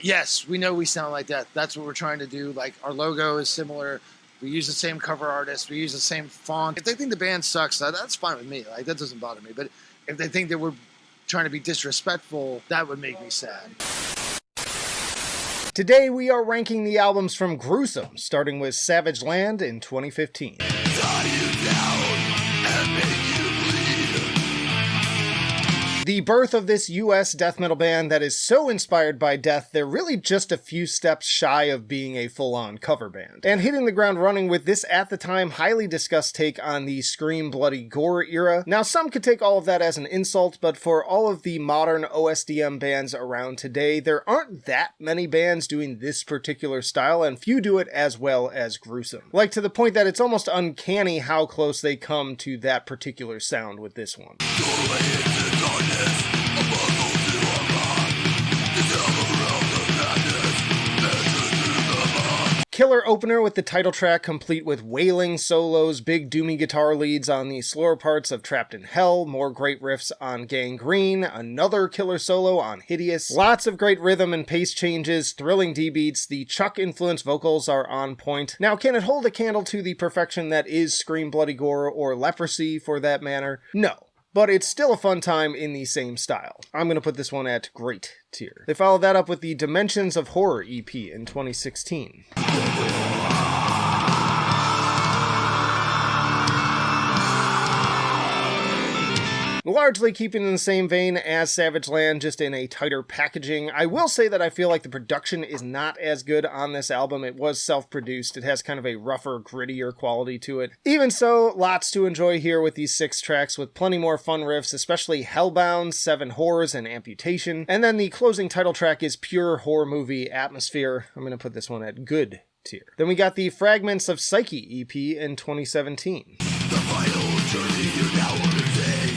Yes, we know we sound like that. That's what we're trying to do. Like, our logo is similar. We use the same cover artist. We use the same font. If they think the band sucks, that's fine with me. Like, that doesn't bother me. But if they think that we're trying to be disrespectful, that would make me sad. Today we are ranking the albums from Gruesome, starting with Savage Land in 2015. The birth of this US death metal band that is so inspired by death, they're really just a few steps shy of being a full-on cover band. And hitting the ground running with this, at the time, highly discussed take on the scream, bloody gore era. Now, some could take all of that as an insult, but for all of the modern OSDM bands around today, there aren't that many bands doing this particular style, and few do it as well as Gruesome. Like, to the point that it's almost uncanny how close they come to that particular sound with this one. Killer opener with the title track complete with wailing solos, big doomy guitar leads on the slower parts of Trapped in Hell, more great riffs on Gangrene, another killer solo on Hideous, lots of great rhythm and pace changes, thrilling D-beats, the Chuck-influenced vocals are on point. Now, can it hold a candle to the perfection that is Scream Bloody Gore or Leprosy for that matter? No. But it's still a fun time in the same style. I'm going to put this one at great tier. They followed that up with the Dimensions of Horror EP in 2016. Largely keeping in the same vein as Savage Land, just in a tighter packaging. I will say that I feel like the production is not as good on this album. It was self-produced. It has kind of a rougher, grittier quality to it. Even so, lots to enjoy here with these 6 tracks, with plenty more fun riffs, especially Hellbound, 7 Horrors, and Amputation. And then the closing title track is pure horror movie atmosphere. I'm going to put this one at good tier. Then we got the Fragments of Psyche EP in 2017. The final journey you now undertake.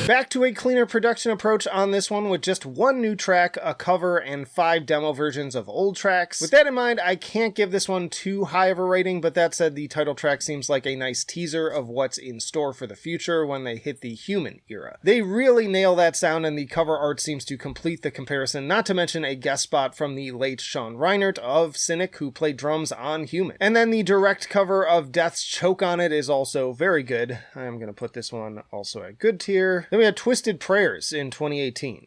Back to a cleaner production approach on this one with just 1 new track, a cover, and 5 demo versions of old tracks. With that in mind, I can't give this one too high of a rating, but that said, the title track seems like a nice teaser of what's in store for the future when they hit the Human era. They really nail that sound, and the cover art seems to complete the comparison, not to mention a guest spot from the late Sean Reinert of Cynic, who played drums on Human. And then the direct cover of Death's Choke on It is also very good. I'm going to put this one also at good tier. Then we had Twisted Prayers in 2018.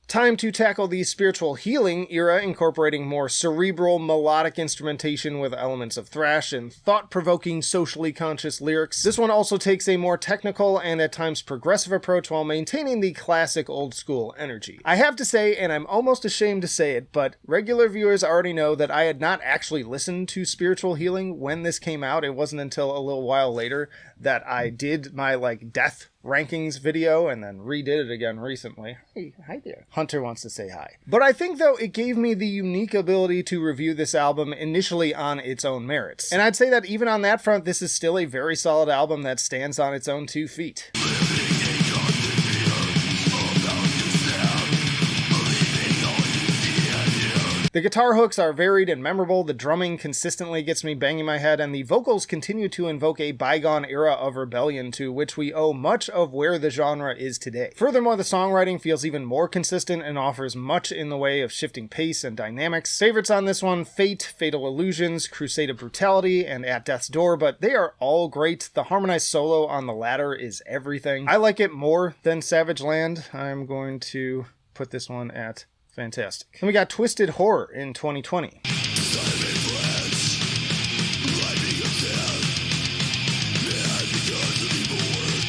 Time to tackle the spiritual healing era, incorporating more cerebral, melodic instrumentation with elements of thrash and thought-provoking, socially conscious lyrics. This one also takes a more technical and at times progressive approach while maintaining the classic old-school energy. I have to say, and I'm almost ashamed to say it, but regular viewers already know that I had not actually listened to Spiritual Healing when this came out. It wasn't until a little while later that I did my, death rankings video and then redid it again recently. Hey, hi there. Hunter wants to say hi. But I think, though, it gave me the unique ability to review this album initially on its own merits. And I'd say that even on that front, this is still a very solid album that stands on its own 2 feet. The guitar hooks are varied and memorable, the drumming consistently gets me banging my head, and the vocals continue to invoke a bygone era of rebellion to which we owe much of where the genre is today. Furthermore, the songwriting feels even more consistent and offers much in the way of shifting pace and dynamics. Favorites on this one: Fate, Fatal Illusions, Crusade of Brutality, and At Death's Door, but they are all great. The harmonized solo on the latter is everything. I like it more than Savage Land. I'm going to put this one at fantastic. And we got Twisted Horror in 2020.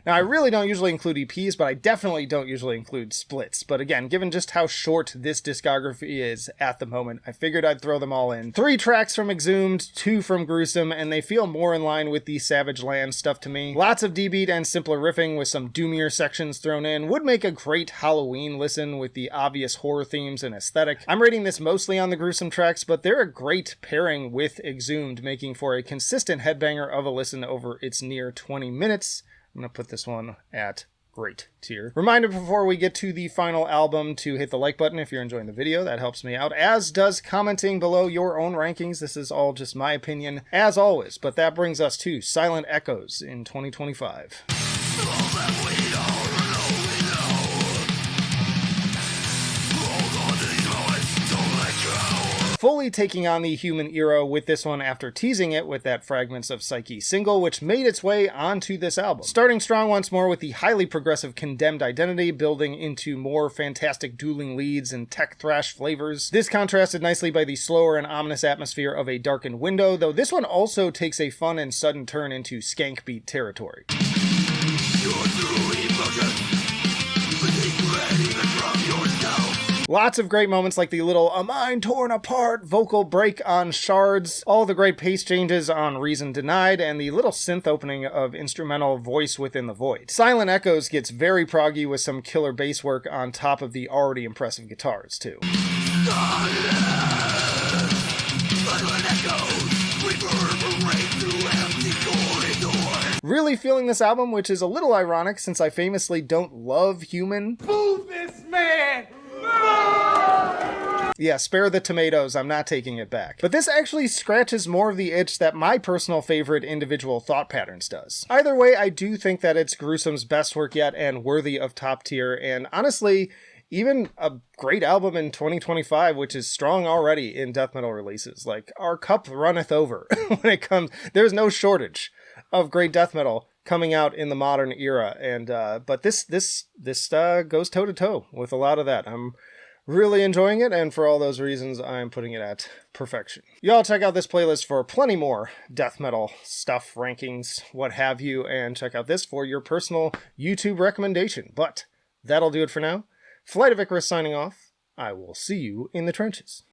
Now, I really don't usually include EPs, but I definitely don't usually include splits. But again, given just how short this discography is at the moment, I figured I'd throw them all in. 3 tracks from Exhumed, 2 from Gruesome, and they feel more in line with the Savage Land stuff to me. Lots of D-beat and simpler riffing with some doomier sections thrown in. Would make a great Halloween listen with the obvious horror themes and aesthetic. I'm rating this mostly on the Gruesome tracks, but they're a great pairing with Exhumed, making for a consistent headbanger of a listen over its near 20 minutes. I'm going to put this one at great tier. Reminder before we get to the final album to hit the like button if you're enjoying the video. That helps me out, as does commenting below your own rankings. This is all just my opinion, as always. But that brings us to Silent Echoes in 2025. Fully taking on the human era with this one after teasing it with that Fragments of Psyche single, which made its way onto this album. Starting strong once more with the highly progressive Condemned identity, building into more fantastic dueling leads and tech thrash flavors. This contrasted nicely by the slower and ominous atmosphere of A Darkened Window, though this one also takes a fun and sudden turn into skank beat territory. Lots of great moments like the little "a mind torn apart" vocal break on Shards, all the great pace changes on Reason Denied, and the little synth opening of instrumental Voice Within the Void. Silent Echoes gets very proggy with some killer bass work on top of the already impressive guitars, too. Really feeling this album, which is a little ironic since I famously don't love Human. Move this man! Yeah, spare the tomatoes, I'm not taking it back. But this actually scratches more of the itch that my personal favorite individual thought patterns does. Either way, I do think that it's Gruesome's best work yet and worthy of top tier, and honestly, even a great album in 2025, which is strong already in death metal releases. Like, our cup runneth over when it comes. There's no shortage of great death metal coming out in the modern era, and but this goes toe to toe with a lot of that. I'm really enjoying it, and for all those reasons, I'm putting it at perfection. Y'all check out this playlist for plenty more death metal stuff, rankings, what have you, and check out this for your personal YouTube recommendation. But that'll do it for now. Flight of Icarus signing off. I will see you in the trenches.